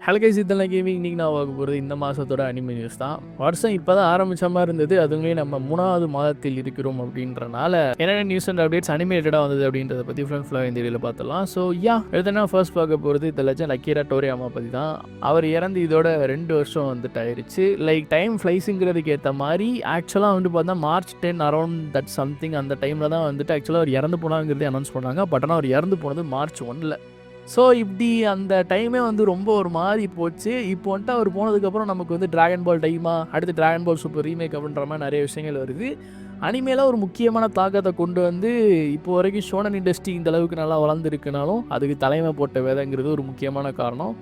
Hello guys, இதெல்லாம் gaming. இன்றைக்கி நான் பார்க்க போகிறது இந்த மாதத்தோட அனிமே நியூஸ் தான். வருஷம் இப்போ தான் ஆரம்பித்த மாதிரி இருந்தது. அதுவே நம்ம 3வது மாதத்தில் இருக்கிறோம் அப்படின்றனால என்னென்ன நியூஸ் அண்ட் அப்டேட்ஸ் அனிமேட்டடாக வந்தது அப்படின்றத பற்றி ஃபுல்லாக இந்த வீடியோவில் பார்த்துடலாம். ஸோ எடுத்தனா ஃபர்ஸ்ட் பார்க்க போகிறது இந்த லெஜண்ட் அக்கீரா டோரியாமா பற்றி தான். அவர் இறந்து இதோட 2 வருஷம் வந்துட்டு ஆயிடுச்சு. லைக் டைம் ஃப்ளைஸுங்கிறதுக்கு ஏற்ற மாதிரி ஆக்சுவலாக வந்து பார்த்தா March 10 அரௌண்ட் தட் சம்திங் அந்த டைமில் தான் வந்துட்டு ஆக்சுவலாக அவர் இறந்து போனாங்கிறதே அனௌன்ஸ் பண்ணாங்க. பட் ஆனால் அவர் இறந்து போனது March 1. ஸோ இப்படி அந்த டைமே வந்து ரொம்ப ஒரு மாதிரி போச்சு. இப்போ வந்துட்டு அவர் போனதுக்கப்புறம் நமக்கு வந்து ட்ராகன் பால் டைமா, அடுத்து ட்ராகன் பால் சூப்பர் ரீமேக் அப்படின்ற மாதிரி நிறைய விஷயங்கள் வருது. அனிமேல ஒரு முக்கியமான தாக்கத்தை கொண்டு வந்து இப்போ வரைக்கும் ஷோனன் இண்டஸ்ட்ரி இந்த அளவுக்கு நல்லா வளர்ந்துருக்குனாலும் அதுக்கு தலைமை போட்ட விதைங்கிறது ஒரு முக்கியமான காரணம்.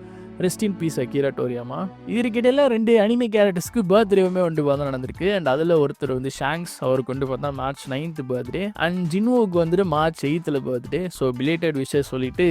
Rest in peace Akira Toriyama. இதுக்கிடையில் 2 அனிமே கேரக்டர்ஸ்க்கு பர்த்டேவுமே வந்து பார்த்தா நடந்திருக்கு. அண்ட் அதில் ஒருத்தர் வந்து ஷாங்ஸ், அவருக்கு வந்து பார்த்தா March 9 பர்த்டே. அண்ட் ஜின்வோக்கு வந்துட்டு March 8 பர்த்டே. ஸோ பிலேட்டட் விஷயம் சொல்லிட்டு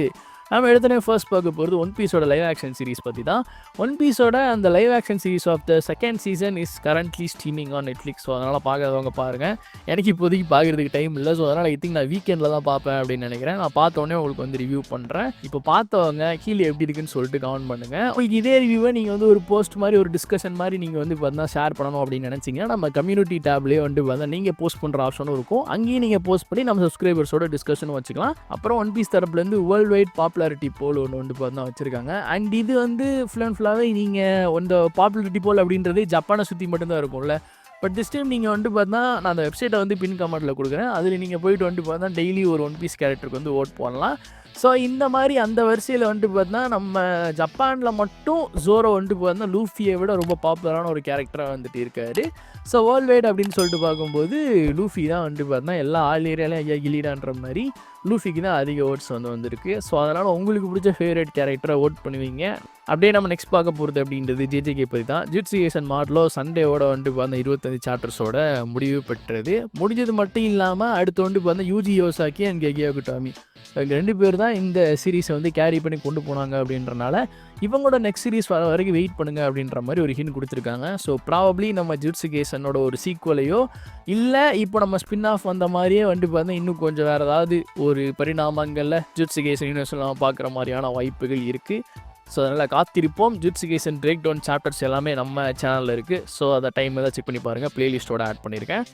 நம்ம எடுத்தனே ஃபர்ஸ்ட் பார்க்க போகிறது ஒன் பீஸோட லைவ் ஆக்ஷன் சீரிஸ் பற்றி தான். ஒன் பீஸோட அந்த live action series of the second season is currently streaming on Netflix. So அதனால் பார்க்காதவங்க பாருங்கள். எனக்கு இப்போதைக்கு பார்க்குறதுக்கு டைம் இல்லை. ஸோ அதனால் ஐ திங்க் நான் வீக்கெண்டில் தான் பார்ப்பேன் அப்படின்னு நினைக்கிறேன். நான் பார்த்தோன்னே உங்களுக்கு வந்து ரிவ்யூ பண்ணுறேன். இப்போ பார்த்தவங்க கீழே எப்படி இருக்குன்னு சொல்லிட்டு கமெண்ட் பண்ணுங்கள். உங்களுக்கு இதே ரிவ்யூவை நீங்கள் வந்து ஒரு போஸ்ட் மாதிரி ஒரு டிஸ்கஷன் மாதிரி நீங்கள் வந்து பார்த்தா ஷேர் பண்ணணும் அப்படின்னு நினச்சிங்கன்னா நம்ம கம்யூனிட்டி டேப்லேயே வந்து பார்த்தா நீங்கள் போஸ்ட் பண்ணுற ஆப்ஷனும் இருக்கும். அங்கேயும் நீங்கள் போஸ்ட் பண்ணி நம்ம சப்ஸ்கிரைபர்ஸோட டிஸ்கஷனும் வச்சுக்கலாம். அப்புறம் ஒன் பீஸ் தரப்புலேருந்து வேர்ல்டு வைட் பாப்புலாரிட்டி போல் ஒன்று வந்து பார்த்தா வச்சுருக்காங்க. அண்ட் இது வந்து ஃபுல் அண்ட் ஃபுல்லாகவே நீங்கள் இந்த பாப்புலாரிட்டி போல் அப்படின்றது ஜப்பானை சுற்றி மட்டும்தான் இருக்கும்ல. பட் திஸ் டைம் நீங்கள் வந்து பார்த்தா நான் அந்த வெப்சைட்டை வந்து பின் கமெண்ட்டில் கொடுக்குறேன். அதில் நீங்கள் போய்ட்டு வந்து பார்த்தா டெய்லி ஒரு ஒன் பீஸ் கேரக்டருக்கு வந்து ஓட் போடலாம். ஸோ இந்த மாதிரி அந்த வரிசையில் வந்துட்டு பார்த்தா நம்ம ஜப்பானில் மட்டும் ஜோரோ வந்துட்டு பார்த்தா லூஃபியை விட ரொம்ப பாப்புலரான ஒரு கேரக்டராக வந்துட்டு இருக்காரு. ஸோ வேர்ல்டு வைட் அப்படின்னு சொல்லிட்டு பார்க்கும்போது லூஃபி தான் வந்துட்டு பார்த்தா எல்லா ஆல் ஏரியாலையும் ஐயா கிளிடான்ற மாதிரி லூஃபிக்கு தான் அதிக ஓட்ஸ் வந்திருக்கு. ஸோ அதனால் உங்களுக்கு பிடிச்ச ஃபேவரட் கேரக்டரை ஓட் பண்ணுவீங்க. அப்படியே நம்ம நெக்ஸ்ட் பார்க்க போகிறது அப்படின்றது ஜேஜேகே பற்றி தான். ஜுட்சு கைசன் மாடலோ சண்டேவோட வந்துட்டு பார்த்தா 25 சாப்டர்ஸோட முடிவு பெற்றது. முடிஞ்சது மட்டும் இல்லாமல் அடுத்து வந்துட்டு பார்த்தா யூஜி யோசாக்கி அண்ட் கெகியா குட்டாமி இவங்க 2 பேர் தான் இந்த சீரீஸை வந்து கேரி பண்ணி கொண்டு போனாங்க. அப்படின்றனால இவங்களோட நெக்ஸ்ட் சீரீஸ் வர வரைக்கும் வெயிட் பண்ணுங்க அப்படின்ற மாதிரி ஒரு ஹிண்ட் கொடுத்துருக்காங்க. ஸோ ப்ராபப்ளி நம்ம ஜுட்சு கைசனோட ஒரு சீக்குவலையோ இல்லை இப்போ நம்ம ஸ்பின் ஆஃப் வந்த மாதிரியே வந்துட்டு பார்த்தா இன்னும் கொஞ்சம் வேறு ஏதாவது ஒரு பரிணாமங்களில் ஜுட்சு கைசன் யூனிவர்ஸ்லாம் பார்க்குற மாதிரியான வாய்ப்புகள் இருக்குது. ஸோ அதனால் காத்திருப்போம். Jujutsu Kaisen break down chapters எல்லாமே நம்ம சேனலில் இருக்குது. ஸோ அதை டைம் தான் செக் பண்ணி பாருங்கள். பிளேலிஸ்ட்டோட ஆட் பண்ணியிருக்கேன்.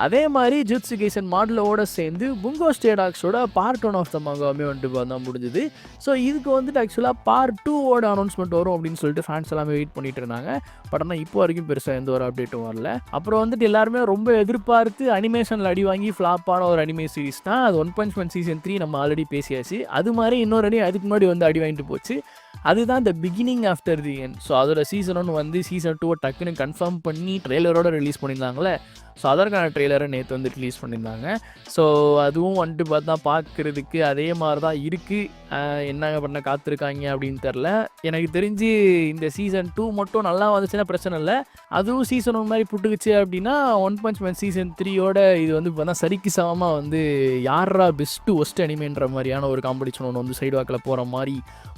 அதே மாதிரி ஜுட்சு கைசன் மாடலோட சேர்ந்து புங்கோ ஸ்டே டாக்ஸோட பார்ட் 1 ஆஃப் த மங்காவுமே வந்துட்டு பார்த்தா முடிஞ்சுது. ஸோ இதுக்கு வந்துட்டு ஆக்சுவலாக பார்ட் 2ஓட அனௌன்ஸ்மெண்ட் வரும் அப்படின்னு சொல்லிட்டு ஃபேன்ஸ் எல்லாமே வெயிட் பண்ணிட்டு இருந்தாங்க. பட் ஆனால் இப்போ வரைக்கும் பெருசாக எந்த ஒரு அப்டேட்டும் வரல. அப்புறம் வந்துட்டு எல்லாருமே ரொம்ப எதிர்பார்த்து அனிமேஷனில் அடி வாங்கி ஃப்ளாப்பான ஒரு அனிமே சீரிஸ் தான் அது. ஒன் பஞ்ச் மேன் சீசன் 3 நம்ம ஆல்ரெடி பேசியாச்சு. அது மாதிரி இன்னொரு அடி அதுக்கு முன்னாடி வந்து அடி வாங்கிட்டு போச்சு. அதுதான் the beginning after the end. So அதோட சீசன் 1 வந்து சீசன் 2 டக்குன்னு கன்ஃபார்ம் பண்ணி ட்ரெய்லரோட ரிலீஸ் பண்ணியிருந்தாங்களே. ஸோ அதற்கான ட்ரெய்லரை நேற்று வந்து ரிலீஸ் பண்ணியிருந்தாங்க. ஸோ அதுவும் வந்துட்டு பார்த்தா பார்க்குறதுக்கு அதே மாதிரி தான் இருக்குது. என்னங்க பண்ண காத்திருக்காங்க அப்படின்னு தெரில. எனக்கு தெரிஞ்சு இந்த சீசன் 2 மட்டும் நல்லா வந்துச்சுன்னா பிரச்சனை இல்லை. அதுவும் சீசன் 1 மாதிரி புட்டுக்குச்சு அப்படின்னா ஒன் பஞ்ச் மேன் சீசன் 3ஓட இது வந்து பார்த்தா சரிக்கு சமமாக வந்து யாரா பெஸ்ட்டு ஒஸ்ட் அனிமேன்ற மாதிரியான ஒரு காம்படிஷன் ஒன்று வந்து சைடு வாக்கில் போகிற மாதிரி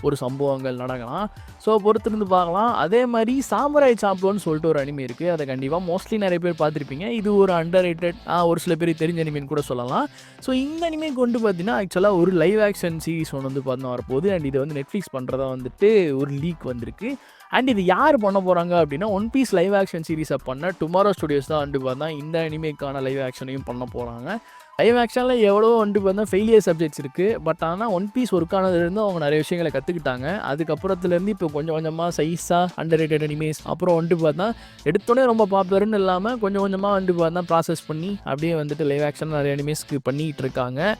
ஒரு சம்பவங்கள் நடக்கலாம். ஸோ பொறுத்திருந்து பார்க்கலாம். அதே மாதிரி சாமுராய் சாம்ப்ளோன்னு சொல்லிட்டு ஒரு அனிமே இருக்குது. அதை கண்டிப்பாக மோஸ்ட்லி நிறைய பேர் பார்த்துருப்பீங்க. இது ஒரு அண்டர் ரேட்டட் ஒரு சில பேர் தெரிஞ்ச அனிமேன்னு கூட சொல்லலாம். ஸோ இந்த அனிமே கொண்டு பார்த்தீங்கன்னா ஆக்சுவலாக ஒரு லைவ் ஆக்ஷன் சீரிஸ் ஒன்று வந்து பார்த்தா வரப்போகுது. அண்ட் இதை வந்து நெட்ஃப்ளிக்ஸ் பண்ணுறதா வந்துட்டு ஒரு லீக் வந்திருக்கு. அண்ட் இது யார் பண்ண போகிறாங்க அப்படின்னா ஒன் பீஸ் லைவ் ஆக்ஷன் சீரிஸை பண்ண டுமாரோ ஸ்டுடியோஸ் தான் வந்து பார்த்தா இந்த அனிமேக்கான லைவ் ஆக்ஷனையும் பண்ண போகிறாங்க. லைவ் ஆக்ஷனில் எவ்வளோ வந்துட்டு பார்த்தா ஃபெயிலியர் சப்ஜெக்ட்ஸ் இருக்குது. பட் ஆனால் ஒன் பீஸ் ஒர்க் ஆனதுலேருந்து அவங்க நிறைய விஷயங்களை கற்றுக்கிட்டாங்க. அதுக்கப்புறத்துலேருந்து இப்போ கொஞ்சம் கொஞ்சமாக சைஸாக அண்டர் ரேட்டட் அனிமேஸ் அப்புறம் வந்துட்டு பார்த்தா எடுத்தோடனே ரொம்ப பாப்புலர்னு இல்லாமல் கொஞ்சம் கொஞ்சமாக வந்துட்டு பார்த்தா ப்ராசஸ் பண்ணி அப்படியே வந்துட்டு லைவ் ஆக்ஷன் நிறைய அனிமேஸ்க்கு பண்ணிகிட்டு இருக்காங்க.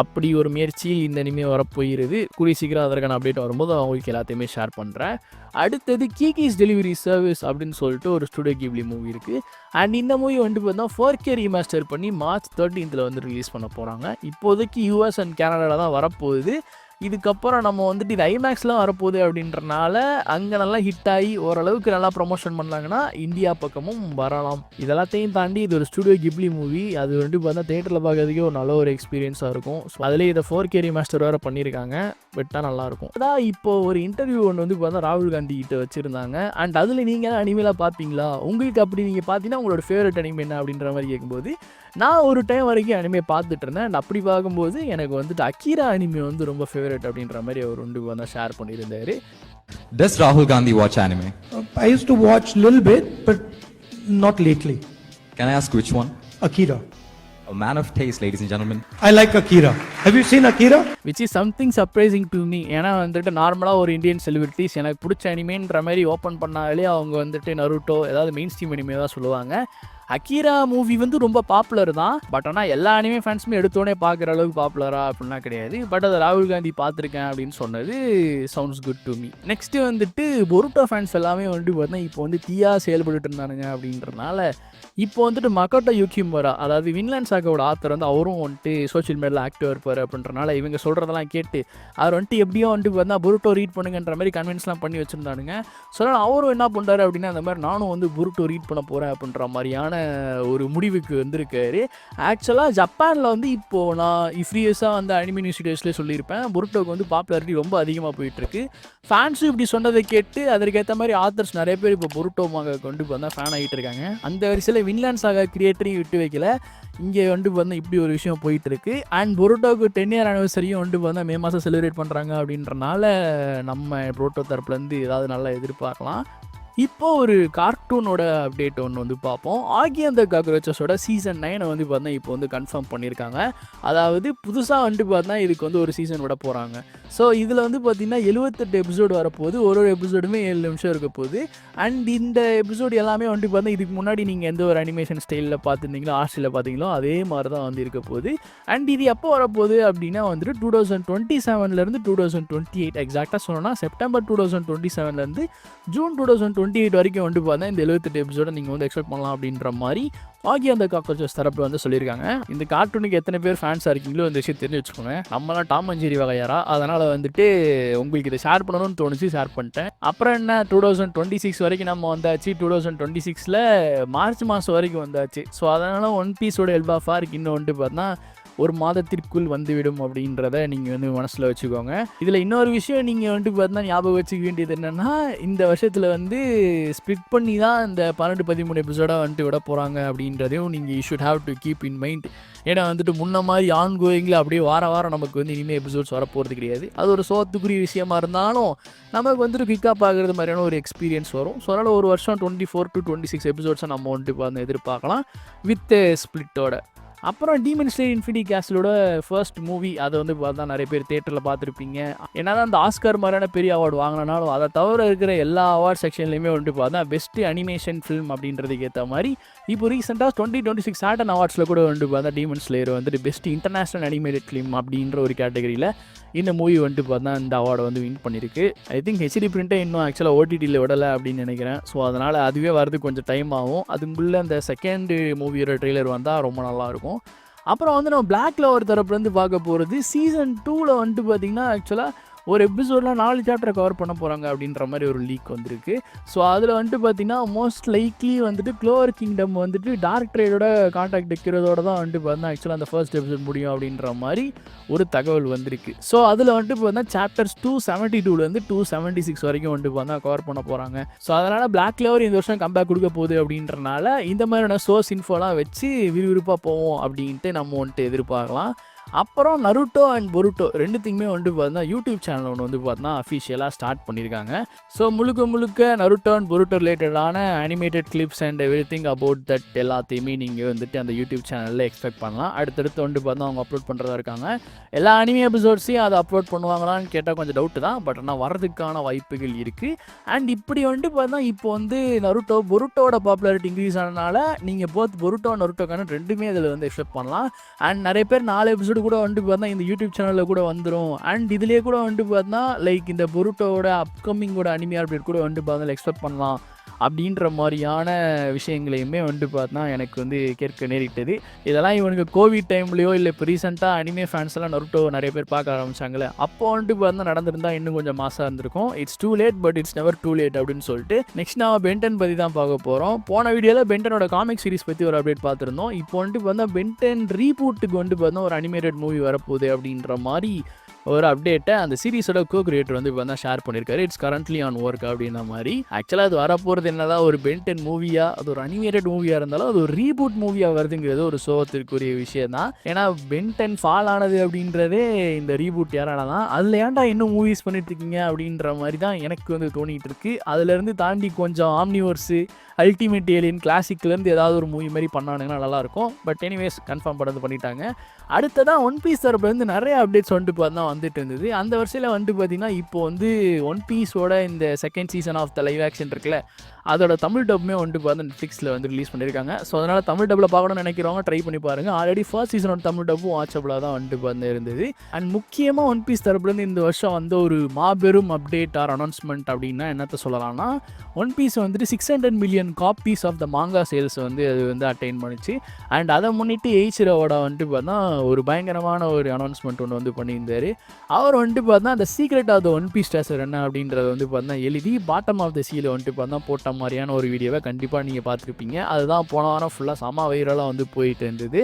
அப்படி ஒரு முயற்சி இந்த இனிமே வரப்போகிறது. கூடிய சீக்கிரம் அதற்கான அப்டேட் வரும்போது அவங்களுக்கு எல்லாத்தையுமே ஷேர் பண்ணுறேன். அடுத்தது கீகீஸ் டெலிவரி சர்வீஸ் அப்படின்னு சொல்லிட்டு ஒரு ஸ்டுடியோ கிப்லி மூவி இருக்குது. அண்ட் இந்த மூவி வந்துட்டு பார்த்தா 4K ரீமாஸ்டர் பண்ணி March 13 வந்து ரிலீஸ் பண்ண போகிறாங்க. இப்போதைக்கு US அண்ட் கனடாவில் தான் வரப்போகுது. இதுக்கப்புறம் நம்ம வந்துட்டு இது ஐமேக்ஸ்லாம் வரப்போகுது அப்படின்றனால அங்கே நல்லா ஹிட் ஆகி ஓரளவுக்கு நல்லா ப்ரொமோஷன் பண்ணாங்கன்னா இந்தியா பக்கமும் வரலாம். இதெல்லாத்தையும் தாண்டி இது ஒரு ஸ்டுடியோ கிப்லி மூவி. அது வந்துட்டு பார்த்தா தேட்டரில் பார்க்கறதுக்கே ஒரு நல்ல ஒரு எக்ஸ்பீரியன்ஸாக இருக்கும். ஸோ அதிலே இதை 4K ரீமாஸ்டர் வேறு பண்ணியிருக்காங்க. பெட்டாக நல்லாயிருக்கும். அதான் இப்போ ஒரு இன்டர்வியூ ஒன்று வந்து பார்த்தா ராகுல் காந்தி கிட்ட வச்சுருந்தாங்க. அண்ட் அதில் நீங்கள் அனிமேலாம் பார்ப்பீங்களா, உங்களுக்கு அப்படி நீங்கள் பார்த்தீங்கன்னா உங்களோட ஃபேவரட் அனிமே என்ன அப்படின்ற மாதிரி கேட்கும்போது நான் ஒரு டைம் வரைக்கும் அனிமே பார்த்துட்டு இருந்தேன். அண்ட் அப்படி பார்க்கும்போது எனக்கு வந்துட்டு அக்கீரா அனிமே வந்து ரொம்ப ஃபேவரட் அப்படின்ற மாதிரி அவர் வந்து ஷேர் பண்ணியிருந்தார். Does Rahul Gandhi watch anime? I used to watch a little bit, but not lately. Can I ask which one? Akira. A man of taste, ladies and gentlemen. I like Akira. Have you seen Akira? Which is something surprising to me. ஏன்னா வந்துட்டு நார்மலாக ஒரு Indian celebrities எனக்கு பிடிச்ச அனிமேன்ற மாதிரி open பண்ணாலே அவங்க வந்துட்டு நருட்டோ ஏதாவது மெயின் ஸ்ட்ரீம் அனிமே தான் சொல்லுவாங்க. அக்கீரா மூவி வந்து ரொம்ப பாப்புலர் தான், பட் ஆனால் எல்லா அனிமே ஃபேன்ஸுமே எடுத்தோடனே பார்க்குற அளவுக்கு பாப்புலரா அப்படின்னா கிடையாது. பட் அதை ராகுல் காந்தி பார்த்துருக்கேன் அப்படின்னு சொன்னது sounds good to me. Next வந்துட்டு பொருட்டோ ஃபேன்ஸ் எல்லாமே வந்துட்டு பார்த்தீங்கன்னா இப்போ வந்து தீயா செயல்பட்டு இருந்தானுங்க அப்படின்றனால இப்போ வந்துட்டு மக்கோட்டோ யூகிமுரா, அதாவது வின்லாண்ட் சாகாவோட ஆத்தர் வந்து அவரும் வந்துட்டு சோஷியல் மீடியாவில் ஆக்டிவாக இருப்பார் அப்படின்றனால இவங்க சொல்கிறதெல்லாம் கேட்டு அவர் வந்துட்டு எப்படியோ வந்துட்டு பார்த்தா புருட்டோ ரீட் பண்ணுங்கன்ற மாதிரி கன்வின்ஸ்லாம் பண்ணி வச்சுருந்தானுங்க. ஸோ அவரும் என்ன பண்ணுறாரு அப்படின்னா அந்த மாதிரி நானும் வந்து புருட்டோ ரீட் பண்ண போகிறேன் அப்படின்ற மாதிரியான ஒரு முடிவுக்கு வந்திருக்காரு. ஆக்சுவலாக ஜப்பானில் வந்து இப்போது நான் ஃப்ரீயஸாக வந்து அனிமே நியூஸ் வீடியோஸ்லேயே சொல்லியிருப்பேன், புருட்டோக்கு வந்து பாப்புலாரிட்டி ரொம்ப அதிகமாக போயிட்டுருக்கு. ஃபேன்ஸும் இப்படி சொன்னதை கேட்டு அதற்கேற்ற மாதிரி ஆத்தர்ஸ் நிறைய பேர் இப்போ புருட்டோ மாங்க கொண்டு வந்தால் ஃபேன் ஆகிட்டு இருக்காங்க. அந்த வரிசையில் வின்லாண்ட் சாகா கிரியேட்டரையும் விட்டு வைக்கல, இங்கே வந்து வந்து இப்படி ஒரு விஷயம் போயிட்டு இருக்கு. அண்ட் புருட்டோக்கு 10 இயர் ஆனிவர்சரியும் வந்து வந்து மே மாதம் செலிப்ரேட் பண்ணுறாங்க அப்படின்றனால நம்ம புருட்டோ தரப்புலேருந்து ஏதாவது நல்லா எதிர்பார்க்கலாம். இப்போ ஒரு கார்ட்டூனோட அப்டேட் ஒன்று வந்து பார்ப்போம். ஆகி அந்த காக்ரோச்சஸோட சீசன் 9 வந்து பார்த்தா இப்போ வந்து கன்ஃபார்ம் பண்ணியிருக்காங்க. அதாவது புதுசாக வந்துட்டு பார்த்தா இதுக்கு வந்து ஒரு சீசன் விட போகிறாங்க. ஸோ இதில் வந்து பார்த்திங்கன்னா 78 எபிசோடு வரப்போகுது. ஒரு எபிசோடுமே 7 நிமிஷம் இருக்க போகுது. அண்ட் இந்த எபிசோடு எல்லாமே வந்துட்டு பார்த்தா இதுக்கு முன்னாடி நீங்கள் எந்த ஒரு அனிமேஷன் ஸ்டைலில் பார்த்துருந்தீங்களோ ஆர்ட்ஸில் பார்த்தீங்களோ அதே மாதிரி தான் வந்து இருக்க போகுது. அண்ட் இது எப்போ வரப்போகுது அப்படின்னா வந்துட்டு 2027 2028 எக்ஸாக்டாக சொல்லணும்னா செப்டம்பர் 2027 ஜூன் 2028 வரைக்கும் வந்து பார்த்தா இந்த 78 எபிசோட நீங்கள் வந்து எக்ஸ்பெக்ட் பண்ணலாம் அப்படின்ற மாதிரி ஆகி அந்த காக்ரோச்சஸ் தரப்பு வந்து சொல்லியிருக்காங்க. இந்த கார்ட்டூனுக்கு எத்தனை பேர் ஃபேன்ஸாக இருக்கீங்களோ இந்த விஷயம் தெரிஞ்சு வச்சுக்கோங்க. நம்மளாம் டாம் அண்ட் ஜெர்ரி வகையாரா, அதனால் வந்துட்டு உங்களுக்கு இதை ஷேர் பண்ணணும்னு தோணுச்சு, ஷேர் பண்ணிட்டேன். அப்புறம் என்ன 2026 வரைக்கும் நம்ம வந்தாச்சு. 2026 மார்ச் மாதம் வரைக்கும் வந்தாச்சு. ஸோ அதனால் ஒன் பீஸோட எல்பாஃபாக இருக்கு இன்னும் வந்துட்டு பார்த்தா ஒரு மாதத்திற்குள் வந்துவிடும் அப்படின்றத நீங்கள் வந்து மனசில் வச்சுக்கோங்க. இதில் இன்னொரு விஷயம் நீங்கள் வந்துட்டு பார்த்தா ஞாபகம் வச்சுக்க வேண்டியது என்னென்னா, இந்த வருஷத்தில் வந்து ஸ்ப்ளிட் பண்ணி தான் இந்த 12-13 எபிசோடாக வந்துட்டு விட போகிறாங்க அப்படின்றதையும் நீங்கள் you should have to keep in mind. ஏன்னா வந்துட்டு முன்ன மாதிரி ஆன் கோயிங்கில் அப்படியே வாரம் நமக்கு வந்து இனிமேல் எபிசோட்ஸ் வரப்போகிறது கிடையாது. அது ஒரு சோத்துக்குரிய விஷயமா இருந்தாலும் நமக்கு வந்துட்டு குயிக்காக பார்க்குறது மாதிரியான ஒரு எக்ஸ்பீரியன்ஸ் வரும். ஸோ அதனால் ஒரு வருஷம் 24 to 26 எபிசோட்ஸை நம்ம வந்துட்டு பார்த்து எதிர்பார்க்கலாம் வித் ஸ்ப்ளிட்டோட. அப்புறம் டீமன் ஸ்லேயர் இன்ஃபினிட்டி கேஸ்லோட ஃபர்ஸ்ட் மூவி அதை வந்து பார்த்தா நிறைய பேர் தேட்டரில் பார்த்துருப்பீங்க. ஏன்னா தான் அந்த ஆஸ்கார் மாதிரியான பெரிய அவார்டு வாங்கினாலும் அதை தவிர இருக்கிற எல்லா அவார்ட் செக்ஷன்லையுமே வந்துட்டு பார்த்தா பெஸ்ட்டு அனிமேஷன் ஃபிலிம் அப்படின்றதுக்கு ஏற்ற மாதிரி இப்போ ரீசெண்டாக 2026 சாட்டன் அவார்ட்ஸில் கூட வந்துட்டு பார்த்தா டீமன் ஸ்லேயர் வந்துட்டு பெஸ்ட் இன்டர்நேஷ்னல் அனிமேட்டட் ஃபிலிம் அப்படின்ற ஒரு கேட்டகரியில் இந்த மூவி வந்துட்டு பார்த்தா இந்த அவார்டை வந்து வின் பண்ணியிருக்கு. ஐ திங்க் ஹெச்டி பிரிண்ட்டே இன்னும் ஆக்சுவலாக ஓடிடியில் விடலை அப்படின்னு நினைக்கிறேன். ஸோ அதனால் அதுவே வரதுக்கு கொஞ்சம் டைம் ஆகும். அதுக்குள்ளே அந்த செகண்ட் மூவியோட ட்ரெய்லர் வந்தால் ரொம்ப நல்லாயிருக்கும். அப்புறம் வந்து நம்ம பிளாக்ல ஒரு தரப்புலேருந்து பார்க்க போகிறது சீசன் 2 வந்துட்டு பார்த்திங்கன்னா ஆக்சுவலாக ஒரு எபிசோடில் 4 சாப்டரை கவர் பண்ண போகிறாங்க அப்படின்ற மாதிரி ஒரு லீக் வந்திருக்கு. ஸோ அதில் வந்துட்டு பார்த்திங்கன்னா மோஸ்ட் லைக்லி வந்துட்டு க்ளோவர் கிங்டம் வந்துட்டு டார்க் ட்ரேடோட கான்டாக்ட் வைக்கிறதோட தான் வந்துட்டு பார்த்தா ஆக்சுவலாக அந்த ஃபர்ஸ்ட் எபிசோட் முடியும் அப்படின்ற மாதிரி ஒரு தகவல் வந்திருக்கு. ஸோ அதில் வந்துட்டு பார்த்தா சாப்டர்ஸ் 272 276 வரைக்கும் வந்துட்டு பார்த்தா கவர் பண்ண போகிறாங்க. ஸோ அதனால் பிளாக் க்ளோவர் இந்த வருஷம் கம்பேக் கொடுக்க போகுது அப்படின்றனால இந்த மாதிரியான சோர்ஸ் இன்ஃபோலாம் வச்சு விறுவிறுப்பாக போவோம் அப்படின்ட்டு நம்ம வந்துட்டு எதிர்பார்க்கலாம். அப்புறம் நருட்டோ அண்ட் பொருட்டோ ரெண்டுத்துக்குமே வந்துட்டு பார்த்தா யூடியூப் சேனல் ஒன்று வந்து பார்த்தா அஃபிஷியலாக ஸ்டார்ட் பண்ணியிருக்காங்க. ஸோ முழுக்க நருட்டோ அண்ட் பொருட்டோ ரிலேட்டடான animated clips and everything about that எல்லாத்தையுமே நீங்கள் வந்துட்டு அந்த யூடியூப் சேனலில் எக்ஸ்பெக்ட் பண்ணலாம். அடுத்தடுத்து வந்துட்டு பார்த்தா அவங்க அப்லோட் பண்ணுறதா இருக்காங்க. எல்லா அனிமே எபிசோட்ஸையும் அதை அப்லோட் பண்ணுவாங்களான்னு கேட்டால் கொஞ்சம் டவுட்டு தான், பட் ஆனால் வரதுக்கான வாய்ப்புகள் இருக்குது. அண்ட் இப்படி வந்துட்டு பார்த்தா இப்போ வந்து நருட்டோ பொருட்டோட பாப்புலாரிட்டி இன்க்ரீஸ் ஆனதுனால நீங்கள் போத் பொருட்டோ நருட்டோக்கான ரெண்டுமே அதில் வந்து எக்ஸ்பெக்ட் பண்ணலாம். அண்ட் நிறைய பேர் 4 எபிசோடு கூட வந்துட்டு பார்த்தா இந்த யூடியூப் சேனலில் கூட வந்துடும். அண்ட் இதுலேயே கூட வந்துட்டு பார்த்தா லைக் இந்த பொருட்டோட அப்கமிங்கோட அனிமே அப்டேட் கூட வந்துட்டு பார்த்தா எக்ஸ்பெக்ட் பண்ணலாம் அப்படின்ற மாதிரியான விஷயங்களையுமே வந்துட்டு பார்த்தா எனக்கு வந்து கேட்க நேரிட்டது. இதெல்லாம் இவனுக்கு கோவிட் டைம்லையோ இல்லை இப்போ ரீசெண்டாக அனிமே ஃபேன்ஸ் எல்லாம் நருட்டோ நிறைய பேர் பார்க்க ஆரம்பிச்சாங்களே, அப்போ வந்துட்டு பார்த்தா நடந்திருந்தா இன்னும் கொஞ்சம் மாசாக இருந்திருக்கும். It's too late but it's never too late அப்படின்னு சொல்லிட்டு நெக்ஸ்ட் நான் பென்டன் பற்றி தான் பார்க்க போகிறோம். போன வீடியோவில் பென்டனோட காமிக் சீரிஸ் பற்றி ஒரு அப்டேட் பார்த்துருந்தோம். இப்போ வந்துட்டு பார்த்தா பென்டன் ரீபூட்டுக்கு வந்துட்டு பார்த்தா ஒரு அனிமேட்டட் மூவி வரப்போகுது அப்படின்ற மாதிரி ஒரு அப்டேட்டை அந்த சீரிஸோட கிரியேட்டர் வந்து இப்போ தான் ஷேர் பண்ணியிருக்காரு. இட்ஸ் கரண்ட்லி ஆன் ஒர்க் அப்படின்ற மாதிரி. ஆக்சுவலாக அது வரப்போகிறது என்னதான் ஒரு பென்டென் மூவியா, அது ஒரு அனிமேட்டட் மூவியாக இருந்தாலும் அது ஒரு ரீபூட் மூவியாக வருதுங்கிறது ஒரு சோகத்திற்குரிய விஷயம் தான். ஏன்னா பென்டென் ஃபால் ஆனது அப்படின்றதே இந்த ரீபூட் யாரால தான். அதில் ஏன்டா இன்னும் மூவிஸ் பண்ணிட்டு இருக்கீங்க அப்படின்ற மாதிரி தான் எனக்கு வந்து தோணிகிட்டு இருக்கு. அதுலேருந்து தாண்டி கொஞ்சம் ஆம்னிவர்ஸு, அல்டிமேட் ஏலியன் கிளாசிக்லேருந்து ஏதாவது ஒரு மூவி மாதிரி பண்ணானுங்கன்னா நல்லாயிருக்கும். பட் எனிவேஸ் கன்ஃபார்ம் பண்ணது பண்ணிட்டாங்க. அடுத்ததான் ஒன் பீஸ் தரப்புலேருந்து நிறைய அப்டேட்ஸ் வந்துட்டு பார்த்தா வந்துட்டு இருந்தது. அந்த வருஷத்தில் வந்துட்டு பார்த்திங்கன்னா இப்போ வந்து ஒன் பீஸோட இந்த second season of the live action இருக்குல்ல, அதோட தமிழ் டப்புமே வந்துட்டு பார்த்து நெட்ஃப்ளிக்ஸில் வந்து ரிலீஸ் பண்ணியிருக்காங்க. ஸோ அதனால் தமிழ் டப்பில் பார்க்கணும்னு நினைக்கிறவங்க ட்ரை பண்ணி பாருங்கள். ஆல்ரெடி ஃபர்ஸ்ட் சீசனோட தமிழ் டப்பும் வாட்சபிளாக தான் வந்துட்டு பார்த்து இருந்தது. அண்ட் முக்கியமாக ஒன் பீஸ் தரப்புலேருந்து இந்த வருஷம் வந்து ஒரு மாபெரும் அப்டேட் ஆர் அனௌன்ஸ்மெண்ட் அப்படின்னா என்னத்தை சொல்லலாம்னா, ஒன் பீஸ் வந்துட்டு 600 மில்லியன் காப்பீஸ் ஆஃப் த மாங்கா சேல்ஸ் வந்து அது வந்து அட்டைன் பண்ணிச்சு. அண்ட் அதை முன்னிட்டு எய்ச்சிரோட வந்துட்டு பார்த்தா ஒரு பயங்கரமான ஒரு அனௌன்ஸ்மெண்ட் ஒன்று வந்து பண்ணியிருந்தார். அவர் வந்துட்டு பார்த்தா அந்த secret of the One Piece treasure என்ன அப்படின்றத வந்து பார்த்தா எழுதி பாட்டம் ஆஃப் த சீல வந்துட்டு பார்த்தா போட்ட மாதிரியான ஒரு வீடியோவை கண்டிப்பாக நீங்கள் பார்த்துருப்பீங்க. அதுதான் போன வாரம் ஃபுல்லாக செம வைரலாக வந்து போயிட்டு இருந்தது.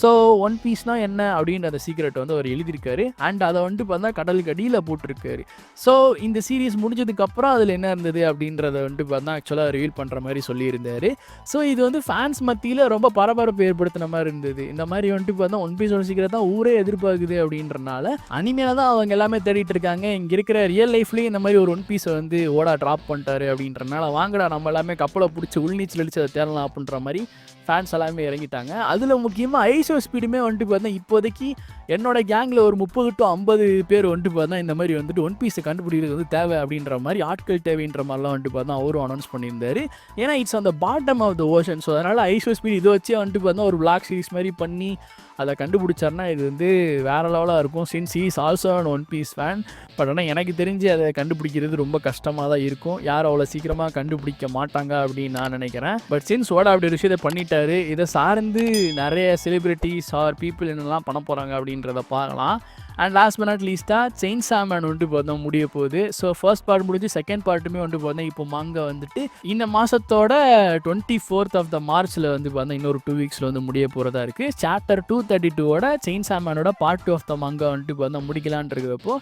ஸோ ஒன் பீஸ்னால் என்ன அப்படின்ற அந்த சீக்ரெட் வந்து அவர் எழுதியிருக்காரு. அண்ட் அதை வந்துட்டு பார்த்தா கடலுக்கு அடியில் போட்டிருக்காரு. ஸோ இந்த சீரீஸ் முடிஞ்சதுக்கப்புறம் அதில் என்ன இருந்தது அப்படின்றத வந்துட்டு பார்த்தா ஆக்சுவலாக ரிவீல் பண்ணுற மாதிரி சொல்லியிருந்தார். ஸோ இது வந்து ஃபேன்ஸ் மத்தியில் ரொம்ப பரபரப்பு ஏற்படுத்தின மாதிரி இருந்தது. இந்த மாதிரி வந்துட்டு பார்த்தா ஒன் பீஸோட சீக்கிரம் தான் ஊரே எதிர்பார்க்குது அப்படின்றனால அனிமேல தான் அவங்க எல்லாமே தேடிட்டு இருக்காங்க. இங்கே இருக்கிற ரியல் லைஃப்லேயும் இந்த மாதிரி ஒரு ஒன் பீஸை வந்து ஓடா ட்ராப் பண்ணிட்டாரு அப்படின்றனால வாங்கடா நம்ம எல்லாமே கப்பலை பிடிச்சி உள்நீச்சல் அடித்து அதை தேடலாம் அப்படின்ற மாதிரி ஃபேன்ஸ் எல்லாமே இறங்கிட்டாங்க. அதில் முக்கியமாக ஐசோ ஸ்பீடுமே வந்துட்டு பார்த்தா இப்போதைக்கு என்னோட கேங்கில் ஒரு 30 to 50 பேர் வந்துட்டு பார்த்தா இந்த மாதிரி வந்துட்டு ஒன் பீஸை கண்டுபிடிக்கிறது வந்து தேவை அப்படின்ற மாதிரி ஆட்கள் தேவைன்ற மாதிரிலாம் வந்துட்டு பார்த்தா அவரும் அனௌன்ஸ் பண்ணியிருந்தார். ஏன்னா இட்ஸ் அந்த bottom of the ocean. So அதனால் ஐசோ ஸ்பீட் இதை வச்சே வந்துட்டு பார்த்தா ஒரு விளாக் சீரிஸ் மாதிரி பண்ணி அதை கண்டுபிடிச்சாருன்னா இது வந்து வேறு லெவலாக இருக்கும். Since he is also an One Piece fan. But ஆனால் எனக்கு தெரிஞ்சு அதை கண்டுபிடிக்கிறது ரொம்ப கஷ்டமாக தான் இருக்கும். யாரும் அவ்வளோ சீக்கிரமாக கண்டுபிடிக்க மாட்டாங்க அப்படின்னு நான் நினைக்கிறேன். பட் சின்ஸ் ஓட அப்படி ஒரு விஷயத்தை பண்ணிட்டாரு. இதை சார்ந்து நிறைய செலிபிரிட்டிஸ் ஆர் பீப்புள் என்னெல்லாம் பண்ண போகிறாங்க அப்படின்றத பார்க்கலாம். அண்ட் லாஸ்ட் பட் நாட் லீஸ்ட்டாக செயின்சா மேன் வந்துட்டு பார்த்தா முடிய போகுது. ஸோ ஃபர்ஸ்ட் பார்ட் முடிஞ்சு செகண்ட் பார்ட்டுமே வந்துட்டு பார்த்தா இப்போ மாங்கா வந்துட்டு இந்த மாதத்தோட 24th ஆஃப் த மார்ச்சில் வந்து பார்த்தா இன்னொரு 2 வீக்ஸில் வந்து முடிய போகிறதா இருக்குது. சாப்டர் 232ஓட செயின்சா மேனோட பார்ட் 2 ஆஃப் த மாங்கா வந்துட்டு பார்த்தா முடிக்கலான் இருக்கிறப்போ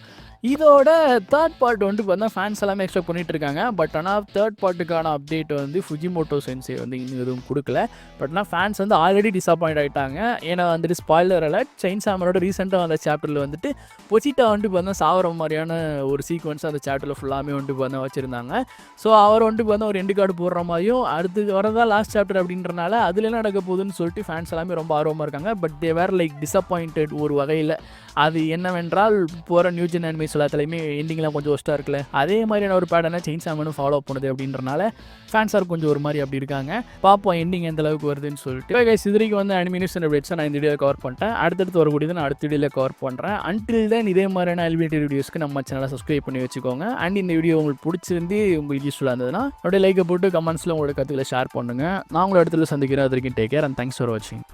இதோட தேர்ட் பார்ட் வந்துட்டு பார்த்தா ஃபேன்ஸ் எல்லாமே எக்ஸ்பெக்ட் பண்ணிட்டு இருக்காங்க. பட் ஆனால் தேர்ட் பார்ட்டுக்கான அப்டேட் வந்து ஃபுஜிமோட்டோ சென்சே வந்து இன்னும் எதுவும் கொடுக்கல. பட் ஆனால் ஃபேன்ஸ் வந்து ஆல்ரெடி டிசப்பாயிண்ட் ஆகிட்டாங்க. ஏன்னா வந்துட்டு ஸ்பாய்லர் அலர்ட், செயின்சா மேனோட ரீசெண்டாக அந்த சாப்டரில் வந்துட்டு பொச்சிட்டா வந்துட்டு பார்த்தா சாவர மாதிரியான ஒரு சீக்வன்ஸ் அந்த சாப்டரில் ஃபுல்லாமே வந்துட்டு பார்த்தா வச்சுருந்தாங்க. ஸோ அவர் வந்துட்டு பார்த்தா ஒரு எண்டு கார்டு போடுற மாதிரியும் அடுத்து வரதா லாஸ்ட் சாப்டர் அப்படின்றனால அதில் என்ன நடக்க போகுதுன்னு சொல்லிட்டு ஃபேன்ஸ் எல்லாமே ரொம்ப ஆர்வமாக இருக்காங்க. But they were like disappointed ஒரு வகையில். அது என்னவென்றால் போகிற நியூ ஜென் அனிமேஸ் எல்லாத்துலேயுமே எண்டிங்லாம் கொஞ்சம் ஒஸ்ட்டாக இருக்குல்ல, அதே மாதிரியான ஒரு பேட்டர்னை செயின்சா மேனும் ஃபாலோ பண்ணுது அப்படின்றனால ஃபேன்ஸார் கொஞ்சம் ஒரு மாதிரி அப்படி இருக்காங்க. பார்ப்போம் எண்டிங் எந்த அளவுக்கு வருதுன்னு சொல்லிட்டு. கைஸ் இதுவரைக்கு வந்து அனிமேஷன் அப்டேட்ஸை நான் இந்த வீடியோவில் கவர் பண்ணிட்டேன். அடுத்தடுத்து வரக்கூடியது நான் அடுத்த வீடியோவில் கவர் பண்ணுறேன். அன்டில் தென் இதே மாதிரியான அல்பினேட்டட் வீடியோஸ்க்கு நம்ம சேனலை சப்ஸ்கிரைப் பண்ணி வச்சுக்கோங்க. அண்ட் இந்த வீடியோ உங்களுக்கு பிடிச்சிருந்து உங்களுக்கு யூஸ்ஃபுல்லாக இருந்ததுன்னா அப்படியே லைக்கை போட்டு கமெண்ட்ஸில் உங்களோட கருத்துக்களை ஷேர் பண்ணுங்கள். நான் உங்களை இடத்துல சந்திக்கிறேன். அது வரைக்கும் take care and thanks for வாட்சிங்.